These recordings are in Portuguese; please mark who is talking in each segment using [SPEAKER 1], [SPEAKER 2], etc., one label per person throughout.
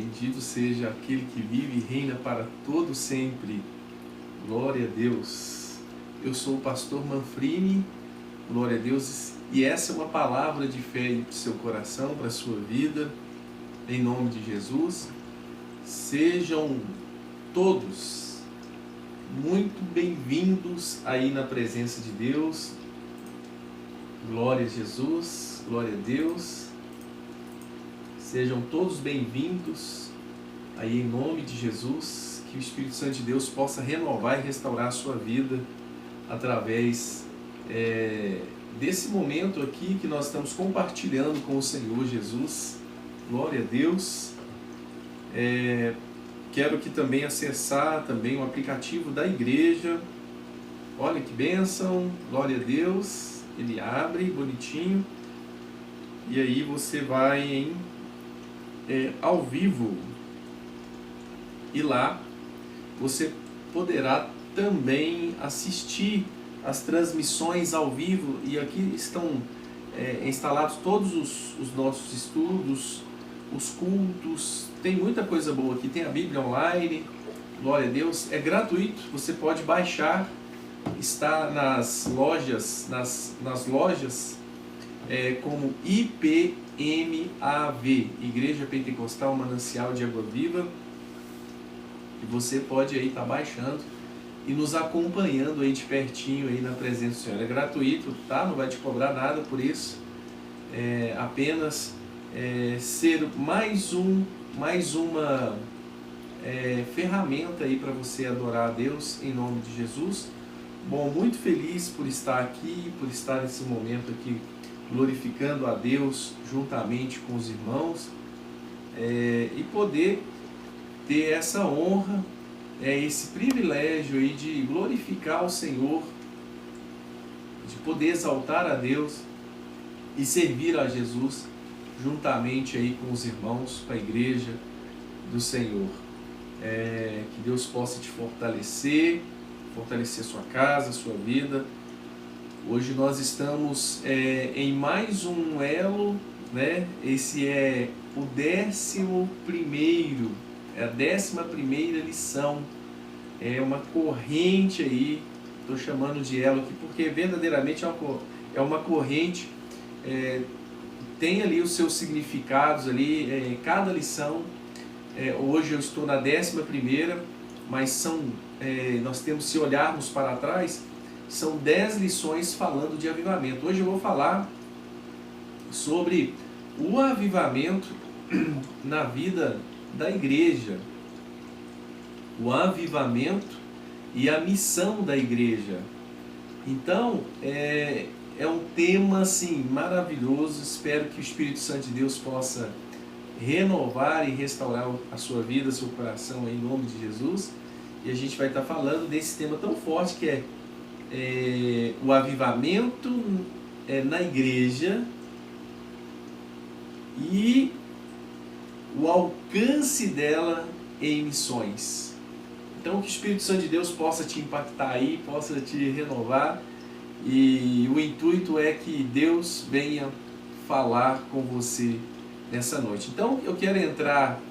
[SPEAKER 1] Bendito seja aquele que vive e reina para todo sempre. Glória a Deus. Eu sou o pastor Manfrini, glória a Deus, e essa é uma palavra de fé para o seu coração, para a sua vida, em nome de Jesus. Sejam todos muito bem-vindos aí na presença de Deus. Glória a Jesus, glória a Deus. Sejam todos bem-vindos aí em nome de Jesus, que o Espírito Santo de Deus possa renovar e restaurar a sua vida através desse momento aqui que nós estamos compartilhando com o Senhor Jesus. Glória a Deus. Quero que também acessar também o aplicativo da igreja. Olha que bênção, glória a Deus. Ele abre bonitinho e aí você vai ao vivo, e lá você poderá também assistir as transmissões ao vivo, e aqui estão instalados todos os nossos estudos, os cultos, tem muita coisa boa aqui, tem a Bíblia online, glória a Deus, é gratuito, você pode baixar, está nas lojas, nas lojas como IPMAV, Igreja Pentecostal Manancial de Água Viva, e você pode aí estar baixando e nos acompanhando aí de pertinho aí na presença do Senhor. É gratuito, tá? Não vai te cobrar nada por isso, apenas ser mais uma ferramenta aí para você adorar a Deus em nome de Jesus. Bom, muito feliz por estar aqui, por estar nesse momento aqui glorificando a Deus juntamente com os irmãos, e poder ter essa honra, esse privilégio aí de glorificar o Senhor, de poder exaltar a Deus e servir a Jesus juntamente aí com os irmãos, com a igreja do Senhor. Que Deus possa te fortalecer sua casa, sua vida. Hoje nós estamos em mais um elo, né? Esse é o 11º, a 11ª lição. É uma corrente aí, estou chamando de elo aqui porque verdadeiramente é uma corrente, tem ali os seus significados ali, cada lição. Hoje eu estou na 11ª, mas nós temos, se olharmos para trás, são 10 lições falando de avivamento. Hoje eu vou falar sobre o avivamento na vida da igreja, o avivamento e a missão da igreja. Então, é um tema assim maravilhoso. Espero que o Espírito Santo de Deus possa renovar e restaurar a sua vida, seu coração, em nome de Jesus. E a gente vai estar falando desse tema tão forte que é o avivamento na igreja e o alcance dela em missões. Então que o Espírito Santo de Deus possa te impactar aí, possa te renovar, e o intuito é que Deus venha falar com você nessa noite. Então eu quero entrar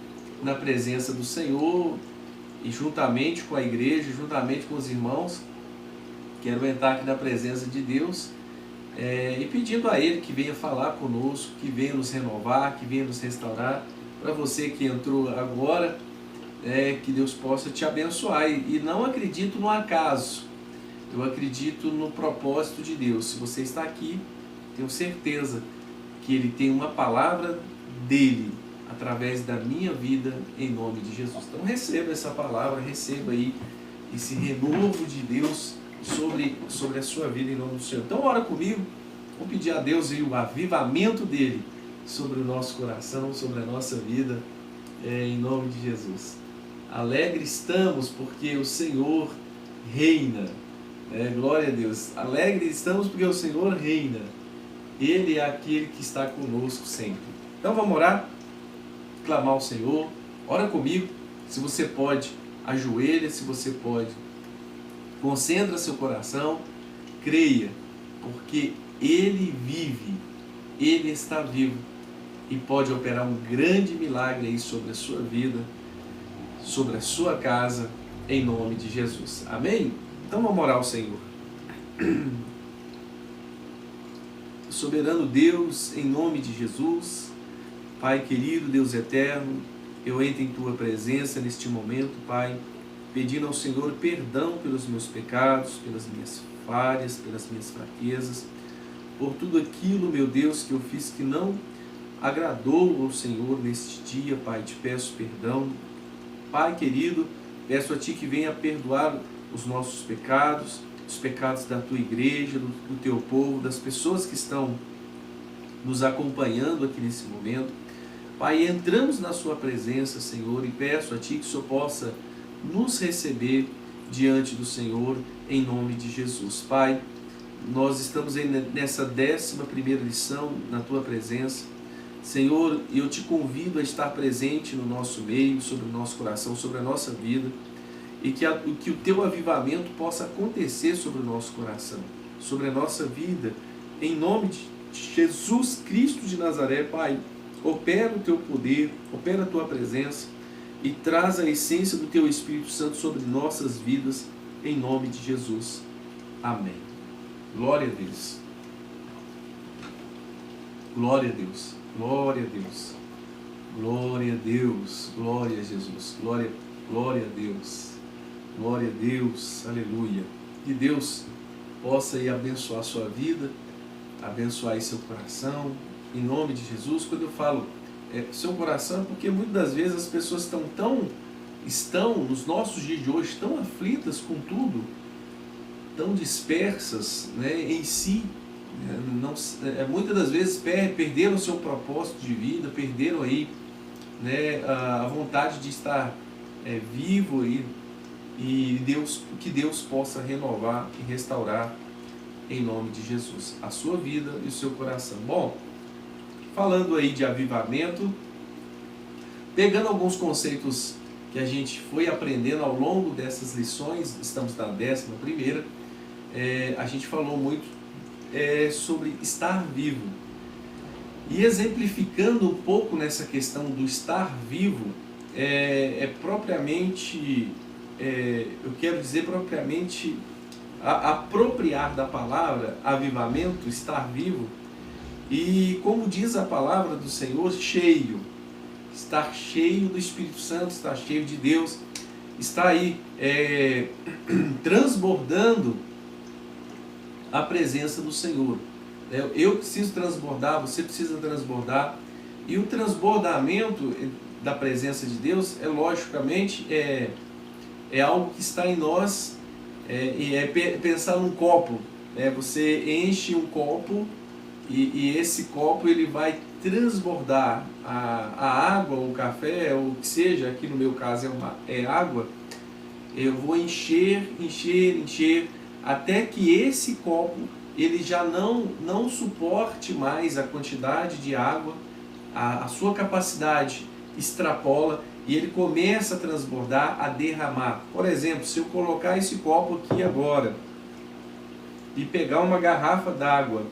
[SPEAKER 1] na presença do Senhor e juntamente com a igreja, juntamente com os irmãos, quero entrar aqui na presença de Deus e pedindo a Ele que venha falar conosco, que venha nos renovar, que venha nos restaurar. Para você que entrou agora, que Deus possa te abençoar. E não acredito no acaso, eu acredito no propósito de Deus. Se você está aqui, tenho certeza que Ele tem uma palavra dEle através da minha vida, em nome de Jesus. Então receba essa palavra, receba aí esse renovo de Deus sobre a sua vida, em nome do Senhor. Então ora comigo, vamos pedir a Deus aí o avivamento dEle sobre o nosso coração, sobre a nossa vida, em nome de Jesus. Alegre estamos porque o Senhor reina, glória a Deus. Alegre estamos porque o Senhor reina, Ele é aquele que está conosco sempre. Então vamos orar, clamar ao Senhor. Ora comigo, se você pode, ajoelha, se você pode, concentra seu coração, creia, porque Ele vive, Ele está vivo e pode operar um grande milagre aí sobre a sua vida, sobre a sua casa, em nome de Jesus. Amém? Então vamos orar ao Senhor. Soberano Deus, em nome de Jesus, Pai querido, Deus eterno, eu entro em Tua presença neste momento, Pai, pedindo ao Senhor perdão pelos meus pecados, pelas minhas falhas, pelas minhas fraquezas, por tudo aquilo, meu Deus, que eu fiz que não agradou ao Senhor neste dia, Pai, te peço perdão. Pai querido, peço a Ti que venha perdoar os nossos pecados, os pecados da Tua igreja, do Teu povo, das pessoas que estão nos acompanhando aqui nesse momento. Pai, entramos na Sua presença, Senhor, e peço a Ti que o Senhor possa nos receber diante do Senhor, em nome de Jesus. Pai, nós estamos aí nessa 11ª lição na Tua presença. Senhor, eu Te convido a estar presente no nosso meio, sobre o nosso coração, sobre a nossa vida, e que o Teu avivamento possa acontecer sobre o nosso coração, sobre a nossa vida, em nome de Jesus Cristo de Nazaré. Pai, opera o Teu poder, opera a Tua presença e traz a essência do Teu Espírito Santo sobre nossas vidas, em nome de Jesus. Amém. Glória a Deus. Glória a Deus. Glória a Deus. Glória a Deus. Glória a Jesus. Glória a Deus. Glória a Deus. Aleluia. Que Deus possa aí abençoar a sua vida, abençoar aí seu coração, em nome de Jesus. Quando eu falo seu coração, é porque muitas das vezes as pessoas estão nos nossos dias de hoje tão aflitas com tudo, tão dispersas, né, em si, muitas das vezes perderam o seu propósito de vida, perderam aí, né, a vontade de estar vivo aí, e que Deus possa renovar e restaurar, em nome de Jesus, a sua vida e o seu coração. Bom, falando aí de avivamento, pegando alguns conceitos que a gente foi aprendendo ao longo dessas lições, estamos na 11ª, a gente falou muito sobre estar vivo. E exemplificando um pouco nessa questão do estar vivo, propriamente, eu quero dizer propriamente, apropriar da palavra avivamento, estar vivo, e como diz a palavra do Senhor, cheio, estar cheio do Espírito Santo, estar cheio de Deus, está aí transbordando a presença do Senhor. Eu preciso transbordar, você precisa transbordar, e o transbordamento da presença de Deus logicamente algo que está em nós, pensar num copo, você enche um copo e esse copo ele vai transbordar a água, o café, ou o que seja, aqui no meu caso é água. Eu vou encher, até que esse copo ele já não suporte mais a quantidade de água, a sua capacidade extrapola e ele começa a transbordar, a derramar. Por exemplo, se eu colocar esse copo aqui agora e pegar uma garrafa d'água,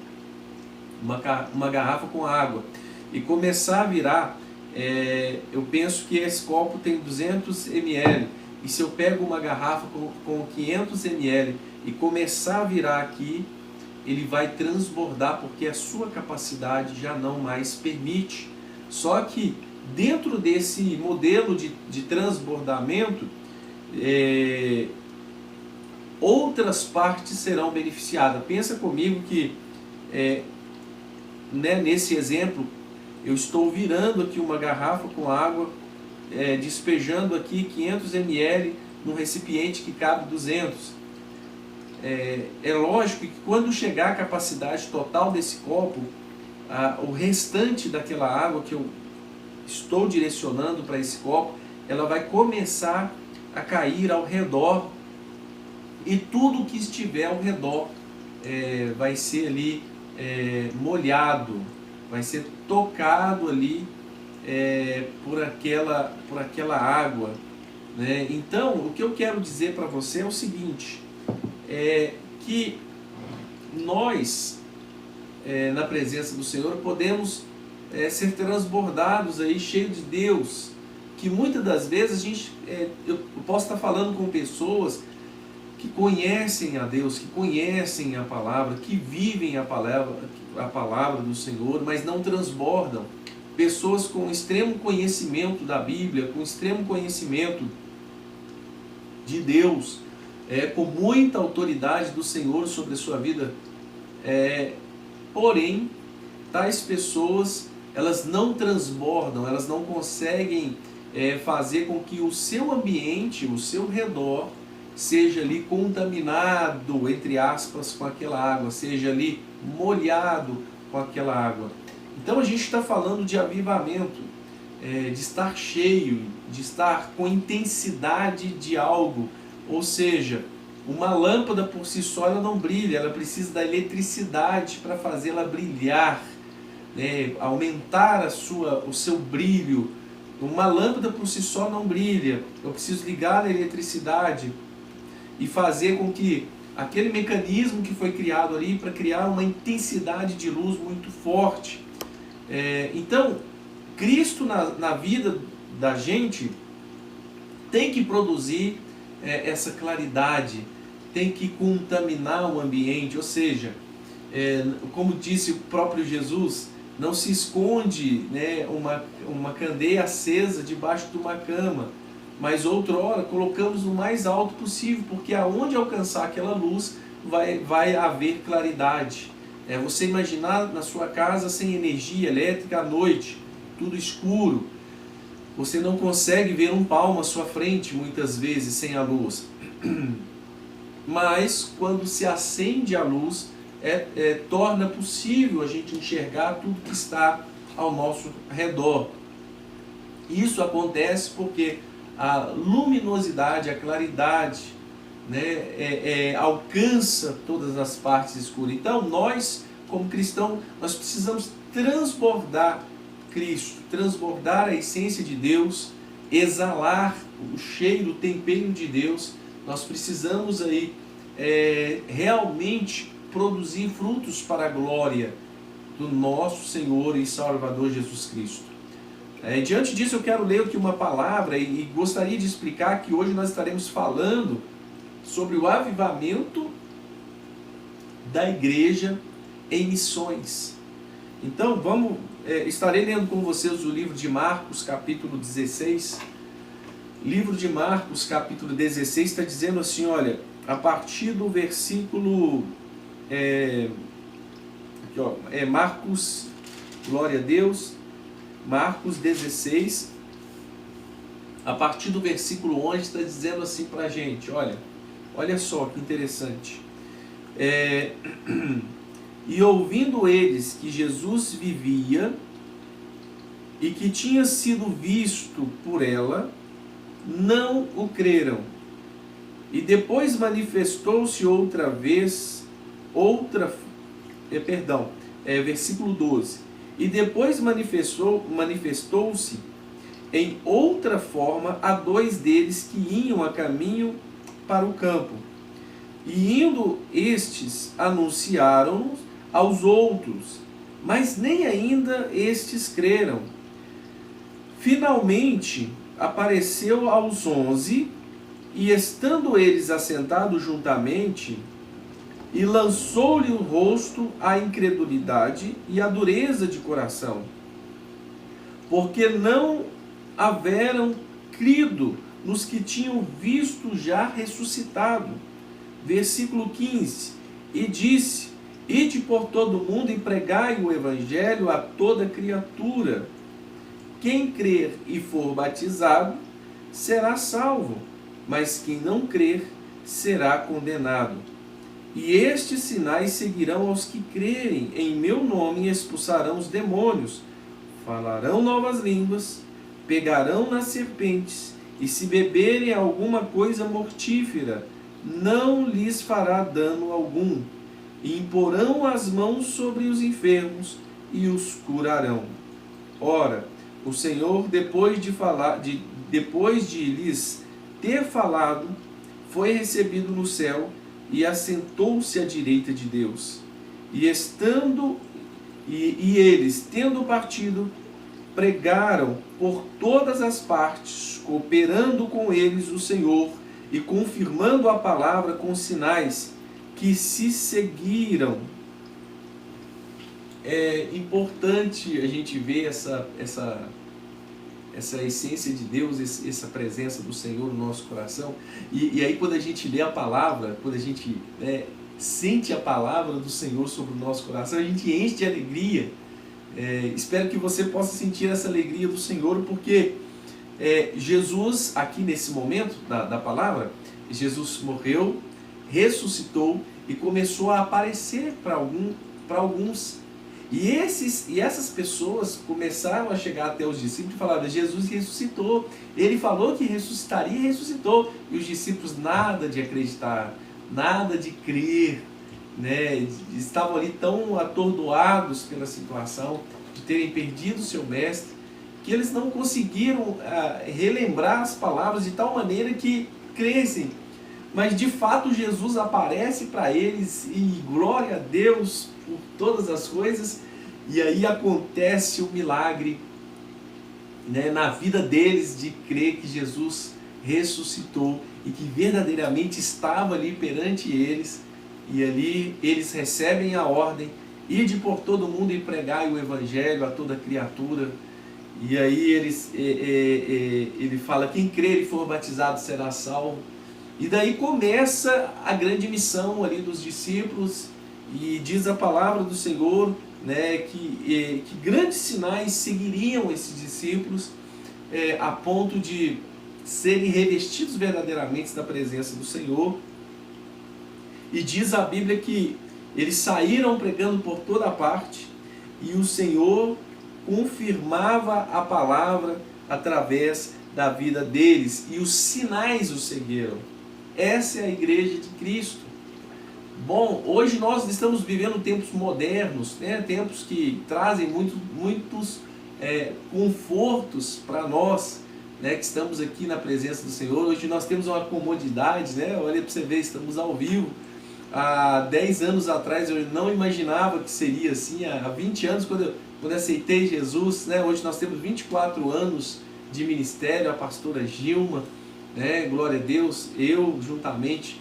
[SPEAKER 1] uma garrafa com água, e começar a virar, eu penso que esse copo tem 200 ml, e se eu pego uma garrafa com 500 ml e começar a virar aqui, ele vai transbordar, porque a sua capacidade já não mais permite. Só que dentro desse modelo de transbordamento, outras partes serão beneficiadas. Pensa comigo que nesse exemplo, eu estou virando aqui uma garrafa com água, despejando aqui 500 ml num recipiente que cabe 200. É lógico que quando chegar a capacidade total desse copo, o restante daquela água que eu estou direcionando para esse copo, ela vai começar a cair ao redor, e tudo que estiver ao redor vai ser ali molhado, vai ser tocado ali por aquela água, né? Então, o que eu quero dizer para você é o seguinte, que nós, na presença do Senhor, podemos ser transbordados aí, cheios de Deus, que muitas das vezes eu posso estar falando com pessoas que conhecem a Deus, que conhecem a palavra, que vivem a palavra do Senhor, mas não transbordam. Pessoas com extremo conhecimento da Bíblia, com extremo conhecimento de Deus, com muita autoridade do Senhor sobre a sua vida, porém, tais pessoas, elas não transbordam, elas não conseguem fazer com que o seu ambiente, o seu redor, seja ali contaminado, entre aspas, com aquela água, seja ali molhado com aquela água. Então a gente está falando de avivamento, de estar cheio, de estar com intensidade de algo. Ou seja, uma lâmpada por si só ela não brilha, ela precisa da eletricidade para fazê-la brilhar, aumentar o seu brilho. Uma lâmpada por si só não brilha, eu preciso ligar a eletricidade e fazer com que aquele mecanismo que foi criado ali para criar uma intensidade de luz muito forte. Então, Cristo na vida da gente tem que produzir essa claridade, tem que contaminar o ambiente, ou seja, como disse o próprio Jesus, não se esconde uma candeia acesa debaixo de uma cama, mas outrora colocamos no mais alto possível, porque aonde alcançar aquela luz vai haver claridade. Você imaginar na sua casa sem energia elétrica à noite, tudo escuro, você não consegue ver um palmo à sua frente muitas vezes sem a luz. Mas quando se acende a luz, torna possível a gente enxergar tudo que está ao nosso redor. Isso acontece porque a luminosidade, a claridade, alcança todas as partes escuras. Então nós, como cristãos, nós precisamos transbordar Cristo, transbordar a essência de Deus, exalar o cheiro, o tempero de Deus. Nós precisamos aí realmente produzir frutos para a glória do nosso Senhor e Salvador Jesus Cristo. Diante disso eu quero ler aqui uma palavra e gostaria de explicar que hoje nós estaremos falando sobre o avivamento da igreja em missões. Então estarei lendo com vocês o livro de Marcos, capítulo 16. Livro de Marcos, capítulo 16, está dizendo assim, olha, a partir do versículo... Marcos, glória a Deus, Marcos 16, a partir do versículo 11, está dizendo assim para a gente, olha só que interessante. E ouvindo eles que Jesus vivia e que tinha sido visto por ela, não o creram. E depois manifestou-se outra vez, versículo 12. E depois manifestou-se em outra forma a dois deles que iam a caminho para o campo. E indo estes, anunciaram aos outros, mas nem ainda estes creram. Finalmente apareceu aos 11, e estando eles assentados juntamente, e lançou-lhe o rosto a incredulidade e a dureza de coração, porque não haveram crido nos que tinham visto já ressuscitado. Versículo 15. E disse: ide por todo o mundo e pregai o evangelho a toda criatura. Quem crer e for batizado será salvo, mas quem não crer será condenado. E estes sinais seguirão aos que crerem. Em meu nome expulsarão os demônios, falarão novas línguas, pegarão nas serpentes, e se beberem alguma coisa mortífera, não lhes fará dano algum. E imporão as mãos sobre os enfermos e os curarão. Ora, o Senhor, depois de lhes ter falado, foi recebido no céu e assentou-se à direita de Deus. E estando E eles, tendo partido, pregaram por todas as partes, cooperando com eles o Senhor e confirmando a palavra com sinais que se seguiram. É importante a gente ver essa essência de Deus, essa presença do Senhor no nosso coração. E aí quando a gente lê a palavra, quando a gente sente a palavra do Senhor sobre o nosso coração, a gente enche de alegria. Espero que você possa sentir essa alegria do Senhor, porque Jesus, aqui nesse momento da palavra, Jesus morreu, ressuscitou e começou a aparecer para alguns. E essas pessoas começaram a chegar até os discípulos e falaram: Jesus ressuscitou, ele falou que ressuscitaria e ressuscitou. E os discípulos nada de acreditar, nada de crer, né? Estavam ali tão atordoados pela situação de terem perdido o seu mestre, que eles não conseguiram relembrar as palavras de tal maneira que crescem. Mas de fato Jesus aparece para eles e glória a Deus por todas as coisas. E aí acontece o milagre, né, na vida deles, de crer que Jesus ressuscitou e que verdadeiramente estava ali perante eles. E ali eles recebem a ordem: ide por todo mundo e pregai o evangelho a toda criatura. E aí ele fala: quem crer e for batizado será salvo. E daí começa a grande missão ali dos discípulos, e diz a palavra do Senhor, né, que grandes sinais seguiriam esses discípulos, a ponto de serem revestidos verdadeiramente da presença do Senhor. E diz a Bíblia que eles saíram pregando por toda parte, e o Senhor confirmava a palavra através da vida deles, e os sinais os seguiram. Essa é a igreja de Cristo. Bom, hoje nós estamos vivendo tempos modernos, né? Tempos que trazem muitos confortos para nós, né? Que estamos aqui na presença do Senhor. Hoje nós temos uma comodidade, né? Olha para você ver, estamos ao vivo. Há 10 anos atrás eu não imaginava que seria assim. Há 20 anos, quando aceitei Jesus, né? Hoje nós temos 24 anos de ministério, a pastora Gilma, né? Glória a Deus, eu juntamente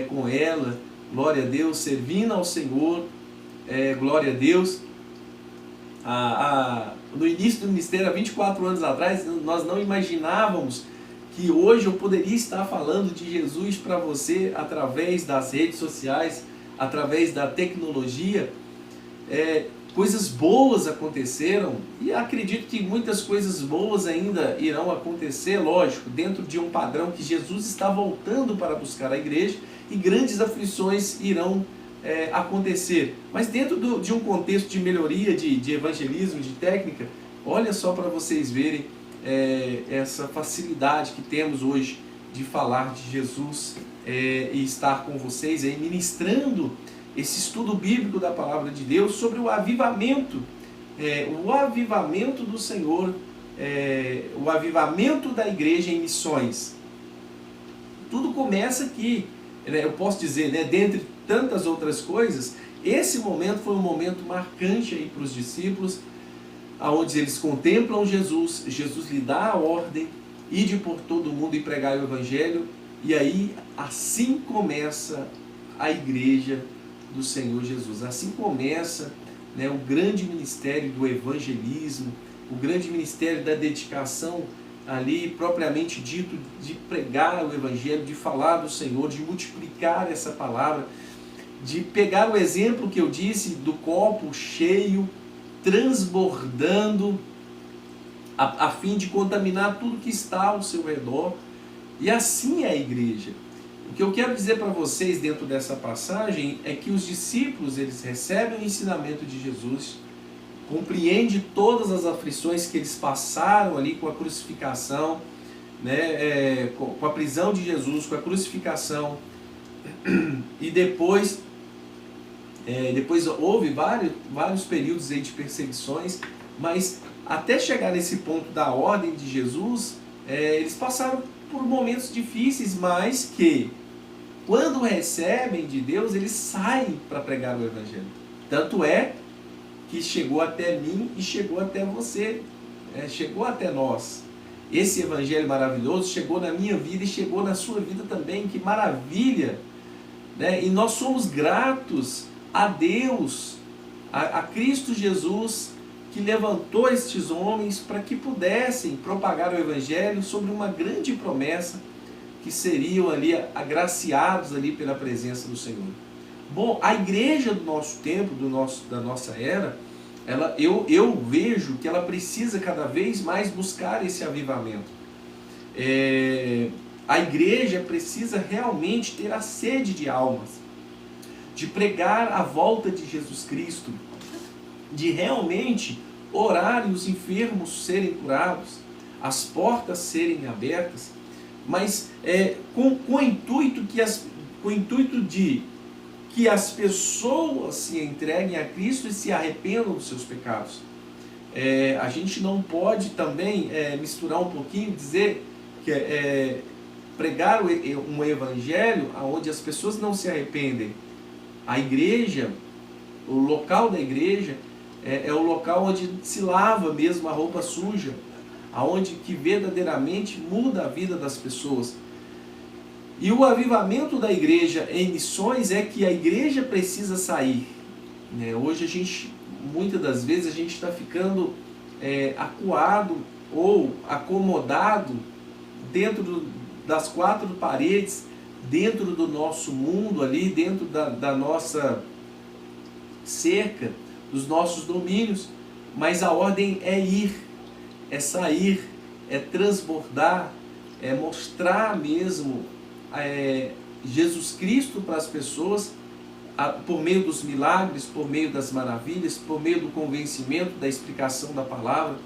[SPEAKER 1] com ela, glória a Deus, servindo ao Senhor, glória a Deus. No início do ministério, há 24 anos atrás, nós não imaginávamos que hoje eu poderia estar falando de Jesus para você através das redes sociais, através da tecnologia. Coisas boas aconteceram, e acredito que muitas coisas boas ainda irão acontecer, lógico, dentro de um padrão que Jesus está voltando para buscar a igreja, e grandes aflições irão acontecer. Mas dentro de um contexto de melhoria, de evangelismo, de técnica, olha só para vocês verem essa facilidade que temos hoje de falar de Jesus e estar com vocês aí ministrando esse estudo bíblico da palavra de Deus sobre o avivamento do Senhor, o avivamento da igreja em missões. Tudo começa aqui, né? Eu posso dizer, né, dentre tantas outras coisas, esse momento foi um momento marcante aí para os discípulos, onde eles contemplam Jesus lhe dá a ordem: ide por todo mundo e pregai o evangelho. E aí, assim começa a igreja do Senhor Jesus. Assim começa, né, o grande ministério do evangelismo, o grande ministério da dedicação ali, propriamente dito, de pregar o evangelho, de falar do Senhor, de multiplicar essa palavra, de pegar o exemplo que eu disse do copo cheio, transbordando, a fim de contaminar tudo que está ao seu redor. E assim é a igreja. O que eu quero dizer para vocês dentro dessa passagem é que os discípulos, eles recebem o ensinamento de Jesus, compreendem todas as aflições que eles passaram ali com a crucificação, né, com a prisão de Jesus, com a crucificação, e depois houve vários períodos aí de perseguições, mas até chegar nesse ponto da ordem de Jesus, eles passaram por momentos difíceis, mas que quando recebem de Deus, eles saem para pregar o evangelho. Tanto é que chegou até mim e chegou até você, chegou até nós. Esse evangelho maravilhoso chegou na minha vida e chegou na sua vida também. Que maravilha! Né? E nós somos gratos a Deus, a Cristo Jesus, que levantou estes homens para que pudessem propagar o evangelho sobre uma grande promessa, que seriam ali agraciados ali pela presença do Senhor. Bom, a igreja do nosso tempo, da nossa era, eu vejo que ela precisa cada vez mais buscar esse avivamento. A igreja precisa realmente ter a sede de almas, de pregar a volta de Jesus Cristo, de realmente orar e os enfermos serem curados, as portas serem abertas, mas com o intuito de que as pessoas se entreguem a Cristo e se arrependam dos seus pecados. A gente não pode também misturar um pouquinho, dizer que pregar um evangelho onde as pessoas não se arrependem. A igreja, o local da igreja, é o local onde se lava mesmo a roupa suja, aonde que verdadeiramente muda a vida das pessoas. E o avivamento da igreja em missões é que a igreja precisa sair. Hoje muitas das vezes a gente está ficando acuado ou acomodado dentro das quatro paredes, dentro do nosso mundo ali, dentro da nossa cerca, dos nossos domínios, mas a ordem é ir, é sair, é transbordar, é mostrar mesmo Jesus Cristo para as pessoas, por meio dos milagres, por meio das maravilhas, por meio do convencimento, da explicação da palavra.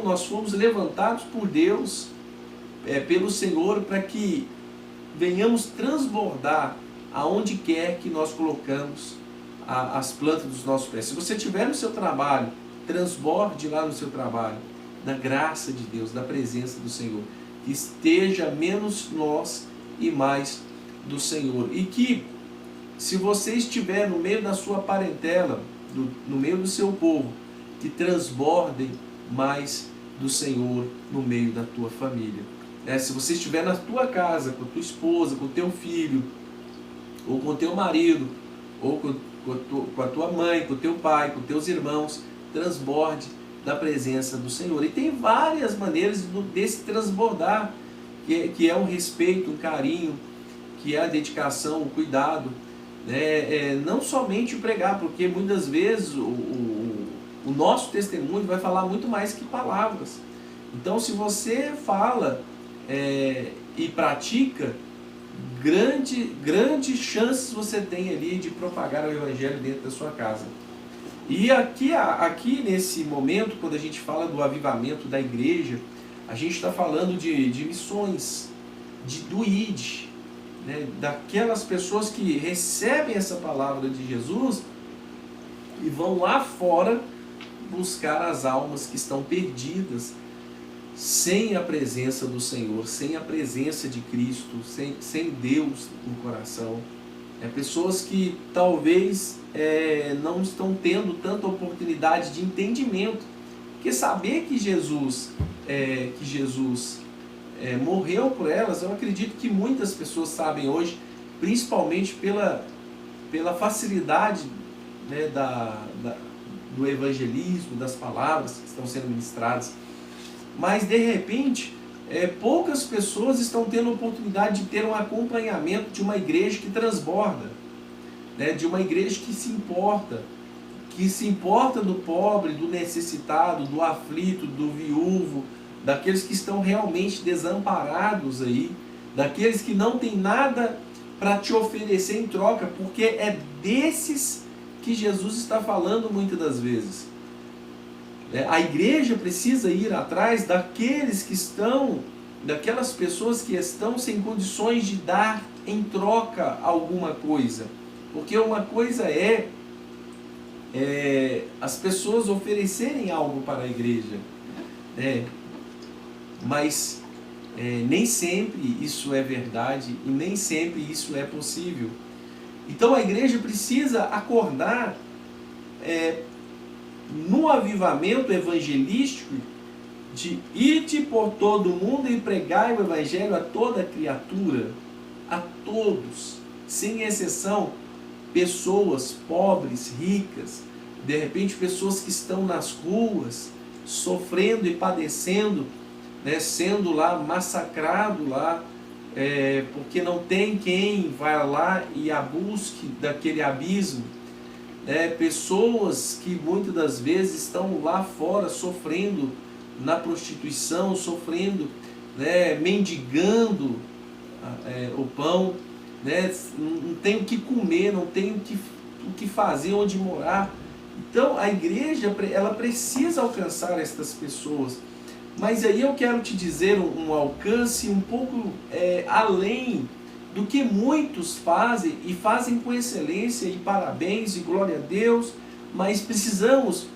[SPEAKER 1] Nós fomos levantados por Deus, pelo Senhor, para que venhamos transbordar aonde quer que nós colocamos as plantas dos nossos pés. Se você estiver no seu trabalho, transborde lá no seu trabalho da graça de Deus, da presença do Senhor. Que esteja menos nós e mais do Senhor. E que, se você estiver no meio da sua parentela, no meio do seu povo, que transbordem mais do Senhor no meio da tua família. Se você estiver na tua casa, com a tua esposa, com o teu filho, ou com o teu marido, ou com a tua mãe, com o teu pai, com os teus irmãos, transborde da presença do Senhor. E tem várias maneiras desse transbordar, que é o respeito, o carinho, que é a dedicação, o cuidado, não somente o pregar, porque muitas vezes o nosso testemunho vai falar muito mais que palavras. Então, se você fala e pratica, grandes chances você tem ali de propagar o evangelho dentro da sua casa. E aqui nesse momento, quando a gente fala do avivamento da igreja, a gente está falando de missões, do ID, daquelas pessoas que recebem essa palavra de Jesus e vão lá fora buscar as almas que estão perdidas, sem a presença do Senhor, sem a presença de Cristo, sem Deus no coração. Pessoas que talvez não estão tendo tanta oportunidade de entendimento, porque saber que Jesus morreu por elas, eu acredito que muitas pessoas sabem hoje, principalmente pela facilidade do evangelismo, das palavras que estão sendo ministradas. Mas de repente, poucas pessoas estão tendo a oportunidade de ter um acompanhamento de uma igreja que transborda, de uma igreja que se importa do pobre, do necessitado, do aflito, do viúvo, daqueles que estão realmente desamparados aí, daqueles que não tem nada para te oferecer em troca, porque é desses que Jesus está falando muitas das vezes. A igreja precisa ir atrás daqueles que daquelas pessoas que estão sem condições de dar em troca alguma coisa. Porque uma coisa as pessoas oferecerem algo para a igreja, mas nem sempre isso é verdade e nem sempre isso é possível. Então a igreja precisa acordar no avivamento evangelístico, de ide por todo mundo e pregai o evangelho a toda criatura, a todos, sem exceção, pessoas pobres, ricas, de repente pessoas que estão nas ruas, sofrendo e padecendo, né, sendo lá massacrado lá, porque não tem quem vá lá e a busque daquele abismo, pessoas que muitas das vezes estão lá fora sofrendo na prostituição, sofrendo, mendigando o pão, não tem o que comer, não tem o que fazer, onde morar. Então a igreja, ela precisa alcançar estas pessoas. Mas aí eu quero te dizer um alcance um pouco além do que muitos fazem, e fazem com excelência, e parabéns, e glória a Deus, mas precisamos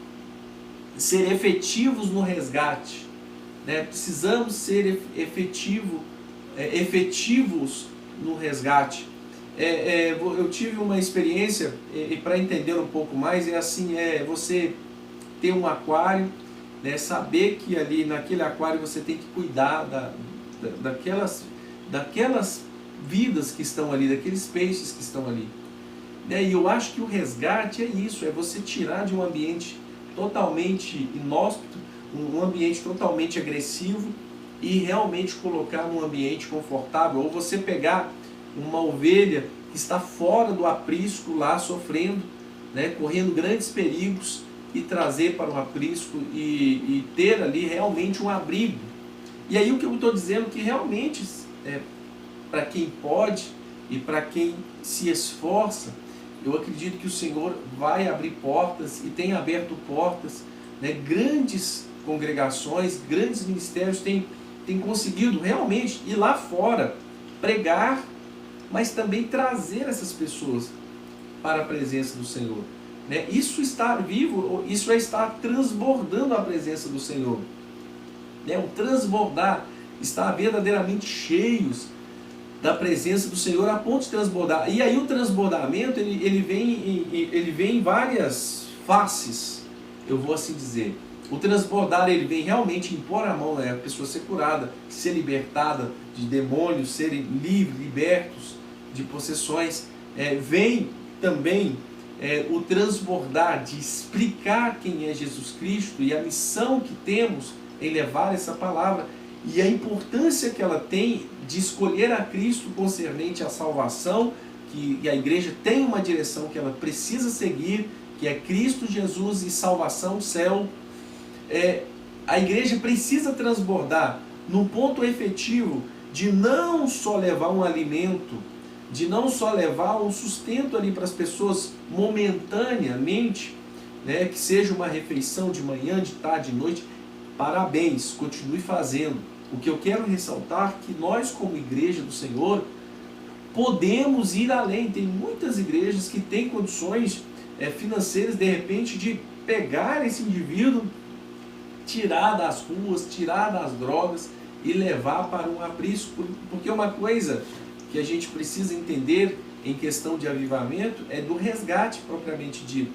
[SPEAKER 1] ser efetivos no resgate, precisamos ser efetivos no resgate. Eu tive uma experiência, e para entender um pouco mais, você ter um aquário, saber que ali naquele aquário você tem que cuidar daquelas vidas que estão ali, daqueles peixes que estão ali. E eu acho que o resgate é isso, é você tirar de um ambiente totalmente inóspito, um ambiente totalmente agressivo, e realmente colocar num ambiente confortável. Ou você pegar uma ovelha que está fora do aprisco lá sofrendo, correndo grandes perigos, e trazer para um aprisco e ter ali realmente um abrigo. E aí o que eu estou dizendo que realmente para quem pode e para quem se esforça, eu acredito que o Senhor vai abrir portas e tem aberto portas, grandes congregações, grandes ministérios têm conseguido realmente ir lá fora, pregar, mas também trazer essas pessoas para a presença do Senhor. Isso estar vivo, isso é estar transbordando a presença do Senhor. O transbordar, estar verdadeiramente cheios da presença do Senhor a ponto de transbordar. E aí o transbordamento, ele vem em várias faces, eu vou assim dizer. O transbordar, ele vem realmente impor a mão, a pessoa ser curada, ser libertada de demônios, serem livres, libertos de possessões. Vem também o transbordar de explicar quem é Jesus Cristo e a missão que temos em levar essa palavra e a importância que ela tem de escolher a Cristo concernente à salvação, que a igreja tem uma direção que ela precisa seguir, que é Cristo Jesus e salvação, céu. A igreja precisa transbordar num ponto efetivo de não só levar um alimento, de não só levar um sustento ali para as pessoas momentaneamente, que seja uma refeição de manhã, de tarde, de noite. Parabéns, continue fazendo. O que eu quero ressaltar é que nós, como igreja do Senhor, podemos ir além. Tem muitas igrejas que têm condições financeiras, de repente, de pegar esse indivíduo, tirar das ruas, tirar das drogas e levar para um aprisco. Porque uma coisa que a gente precisa entender em questão de avivamento é do resgate propriamente dito.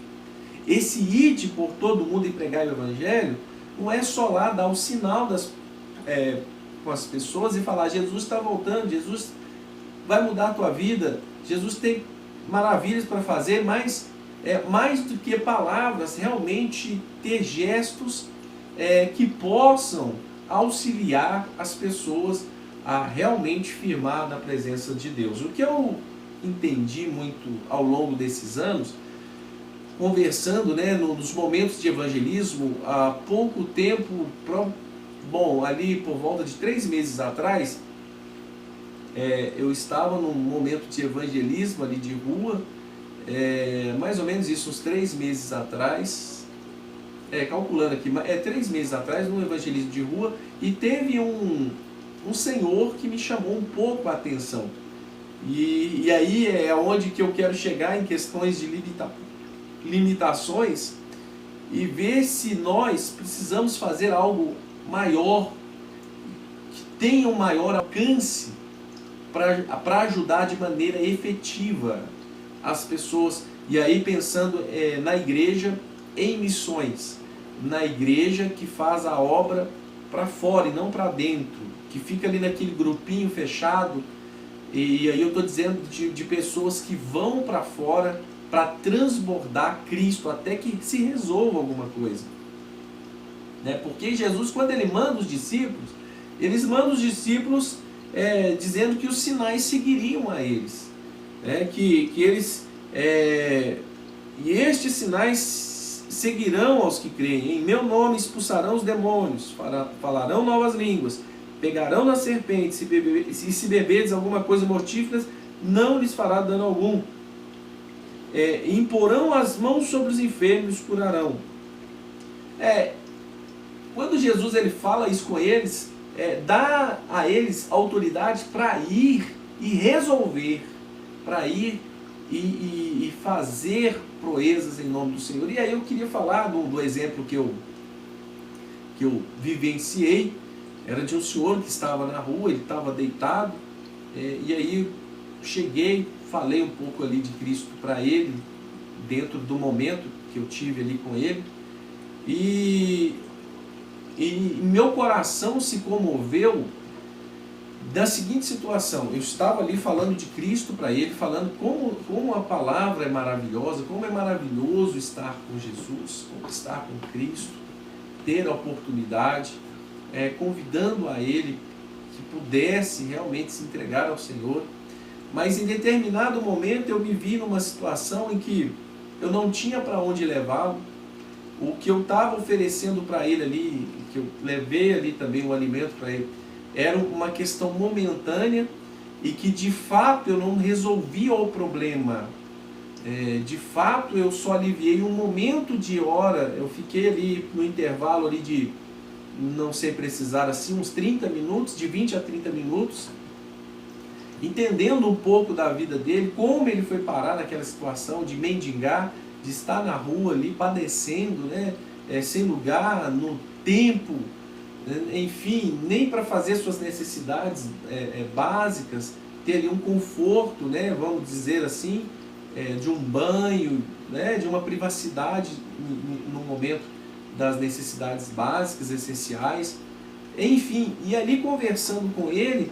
[SPEAKER 1] Esse ide por todo mundo e pregar o evangelho não é só lá dar o sinal com as pessoas e falar: Jesus está voltando, Jesus vai mudar a tua vida, Jesus tem maravilhas para fazer, mas mais do que palavras, realmente ter gestos que possam auxiliar as pessoas a realmente firmar na presença de Deus. O que eu entendi muito ao longo desses anos, conversando nos momentos de evangelismo, há pouco tempo, ali por volta de 3 meses atrás, eu estava num momento de evangelismo ali de rua, mais ou menos isso, uns 3 meses atrás, calculando aqui, 3 meses atrás, num evangelismo de rua, e teve um senhor que me chamou um pouco a atenção. E aí é onde que eu quero chegar em questões de limitações e ver se nós precisamos fazer algo maior, que tenha um maior alcance para ajudar de maneira efetiva as pessoas E aí pensando na igreja em missões, na igreja que faz a obra para fora e não para dentro, que fica ali naquele grupinho fechado. E aí eu estou dizendo de pessoas que vão para fora para transbordar Cristo até que se resolva alguma coisa. Porque Jesus, quando ele manda os discípulos, eles mandam os discípulos dizendo que os sinais seguiriam a eles, que eles e estes sinais seguirão aos que creem. Em meu nome expulsarão os demônios, falarão novas línguas, pegarão na serpente, se beberdes alguma coisa mortífera, não lhes fará dano algum. Imporão as mãos sobre os enfermos e os curarão. Quando Jesus ele fala isso com eles, dá a eles autoridade para ir e resolver, para ir e fazer proezas em nome do Senhor. E aí eu queria falar do exemplo que eu vivenciei. Era de um senhor que estava na rua, ele estava deitado, e aí eu cheguei, falei um pouco ali de Cristo para ele, dentro do momento que eu tive ali com ele, e meu coração se comoveu da seguinte situação. Eu estava ali falando de Cristo para ele, falando como a palavra é maravilhosa, como é maravilhoso estar com Jesus, estar com Cristo, ter a oportunidade, convidando a ele que pudesse realmente se entregar ao Senhor. Mas em determinado momento eu me vi numa situação em que eu não tinha para onde levá-lo. O que eu estava oferecendo para ele ali, que eu levei ali também o alimento para ele, era uma questão momentânea e que de fato eu não resolvia o problema. De fato eu só aliviei um momento de hora. Eu fiquei ali no intervalo ali de, não sei precisar assim, uns 30 minutos, de 20 a 30 minutos, entendendo um pouco da vida dele, como ele foi parar naquela situação de mendigar, de estar na rua ali padecendo, sem lugar, no tempo, enfim, nem para fazer suas necessidades básicas, ter ali um conforto, vamos dizer assim, de um banho, de uma privacidade no momento das necessidades básicas, essenciais, enfim. E ali conversando com ele,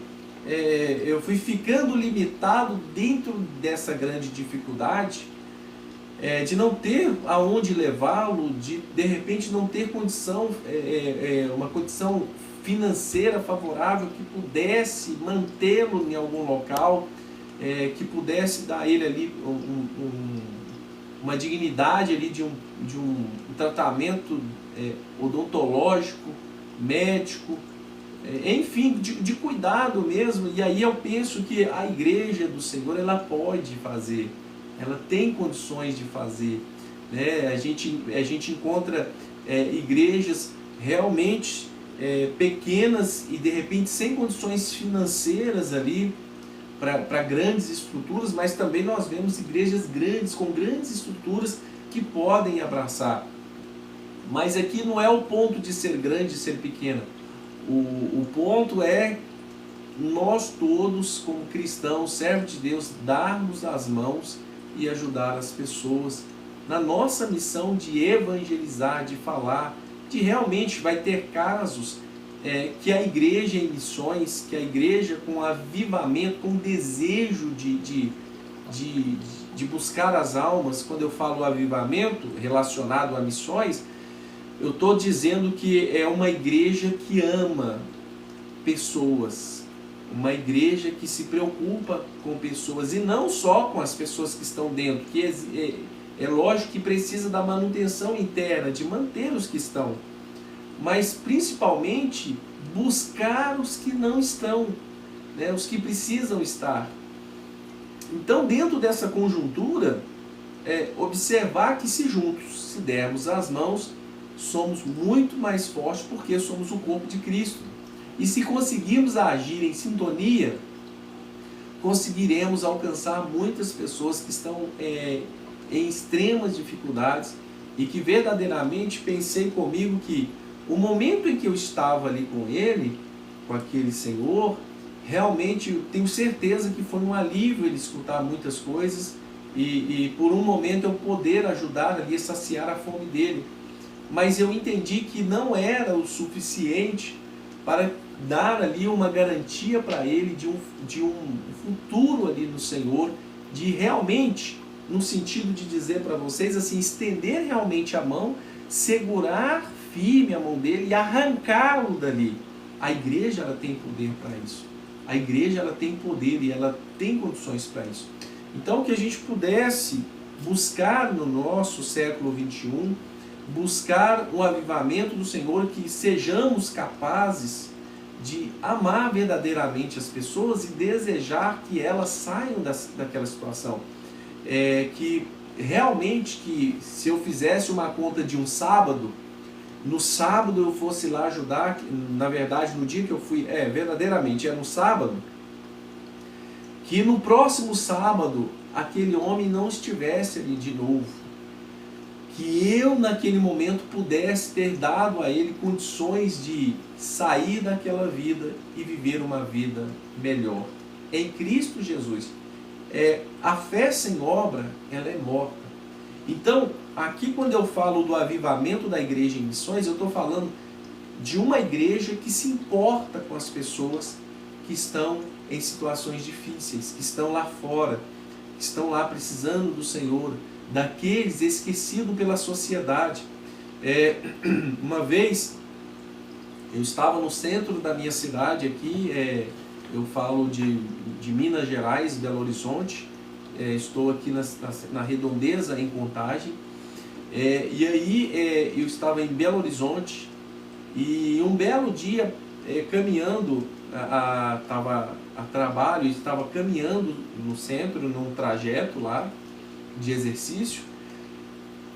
[SPEAKER 1] eu fui ficando limitado dentro dessa grande dificuldade, de não ter aonde levá-lo, de repente não ter condição, uma condição financeira favorável que pudesse mantê-lo em algum local, que pudesse dar a ele ali uma dignidade ali de um tratamento odontológico, médico, enfim, de cuidado mesmo. E aí eu penso que a igreja do Senhor, ela pode fazer, ela tem condições de fazer, a gente encontra igrejas realmente pequenas e de repente sem condições financeiras ali para grandes estruturas, mas também nós vemos igrejas grandes, com grandes estruturas que podem abraçar. Mas aqui não é o ponto de ser grande e ser pequena. O ponto é nós todos, como cristãos, servos de Deus, darmos as mãos e ajudar as pessoas na nossa missão de evangelizar, de falar, de realmente vai ter casos que a igreja em missões, que a igreja com avivamento, com desejo de buscar as almas. Quando eu falo avivamento relacionado a missões, eu estou dizendo que é uma igreja que ama pessoas, uma igreja que se preocupa com pessoas, e não só com as pessoas que estão dentro, que é lógico que precisa da manutenção interna, de manter os que estão, mas principalmente buscar os que não estão, os que precisam estar. Então, dentro dessa conjuntura, observar que se juntos, se dermos as mãos, somos muito mais fortes, porque somos o corpo de Cristo. E se conseguirmos agir em sintonia, conseguiremos alcançar muitas pessoas que estão em extremas dificuldades e que verdadeiramente pensei comigo que o momento em que eu estava ali com ele, com aquele senhor, realmente eu tenho certeza que foi um alívio ele escutar muitas coisas, e por um momento eu poder ajudar ali a saciar a fome dele. Mas eu entendi que não era o suficiente para dar ali uma garantia para ele de um futuro ali no Senhor, de realmente, no sentido de dizer para vocês assim, estender realmente a mão, segurar firme a mão dele e arrancá-lo dali. A igreja, ela tem poder para isso. A igreja, ela tem poder e ela tem condições para isso. Então, que a gente pudesse buscar no nosso século 21, buscar o avivamento do Senhor, que sejamos capazes de amar verdadeiramente as pessoas e desejar que elas saiam daquela situação. Que realmente, que se eu fizesse uma conta de um sábado, no sábado eu fosse lá ajudar, na verdade no dia que eu fui, verdadeiramente era no sábado, que no próximo sábado aquele homem não estivesse ali de novo, que eu naquele momento pudesse ter dado a ele condições de sair daquela vida e viver uma vida melhor em Cristo Jesus. A fé sem obra, ela é morta. Então, aqui quando eu falo do avivamento da igreja em missões, eu estou falando de uma igreja que se importa com as pessoas que estão em situações difíceis, que estão lá fora, que estão lá precisando do Senhor, daqueles esquecidos pela sociedade. Uma vez, eu estava no centro da minha cidade aqui, eu falo de Minas Gerais, Belo Horizonte, estou aqui na Redondeza, em Contagem, e aí eu estava em Belo Horizonte, e um belo dia, caminhando, estava a trabalho, estava caminhando no centro, num trajeto lá, de exercício,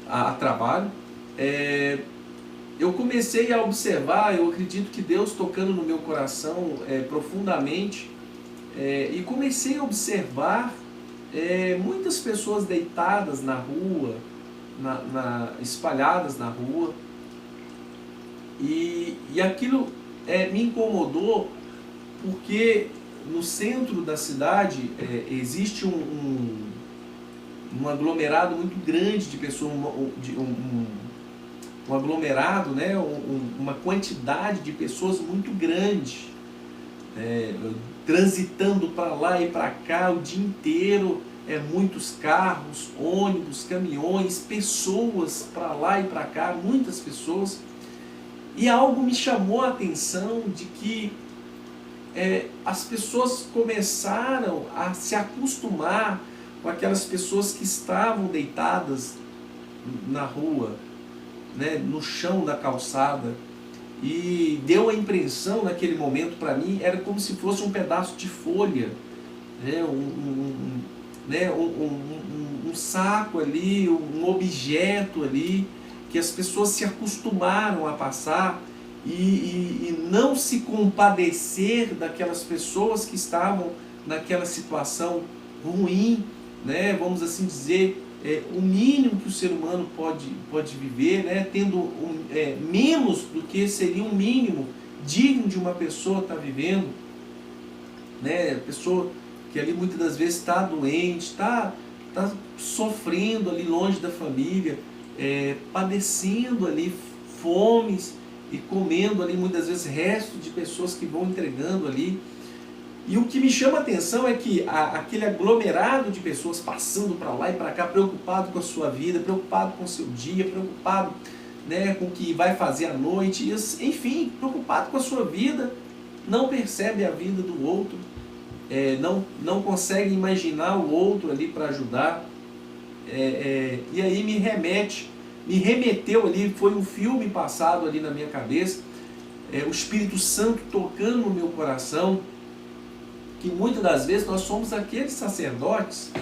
[SPEAKER 1] a trabalho, eu comecei a observar, eu acredito que Deus tocando no meu coração profundamente, e comecei a observar muitas pessoas deitadas na rua, espalhadas na rua, e aquilo me incomodou, porque no centro da cidade existe um aglomerado muito grande de pessoas, um aglomerado, né? Uma quantidade de pessoas muito grande, transitando para lá e para cá o dia inteiro, muitos carros, ônibus, caminhões, pessoas para lá e para cá, muitas pessoas, e algo me chamou a atenção de que as pessoas começaram a se acostumar com aquelas pessoas que estavam deitadas na rua, né, no chão da calçada, e deu a impressão naquele momento para mim, era como se fosse um pedaço de folha, né, um saco ali, um objeto ali, que as pessoas se acostumaram a passar e não se compadecer daquelas pessoas que estavam naquela situação ruim, né, vamos assim dizer, o mínimo que o ser humano pode viver, né, tendo menos do que seria um mínimo digno de uma pessoa estar vivendo, né, pessoa que ali muitas das vezes está doente, está sofrendo ali longe da família, padecendo ali fomes e comendo ali muitas vezes restos de pessoas que vão entregando ali. E o que me chama a atenção é que aquele aglomerado de pessoas passando para lá e para cá, preocupado com a sua vida, preocupado com o seu dia, preocupado, né, com o que vai fazer à noite, enfim, preocupado com a sua vida, não percebe a vida do outro, não consegue imaginar o outro ali para ajudar, e aí me remeteu ali, foi um filme passado ali na minha cabeça, o Espírito Santo tocando no meu coração, que muitas das vezes nós somos aqueles sacerdotes,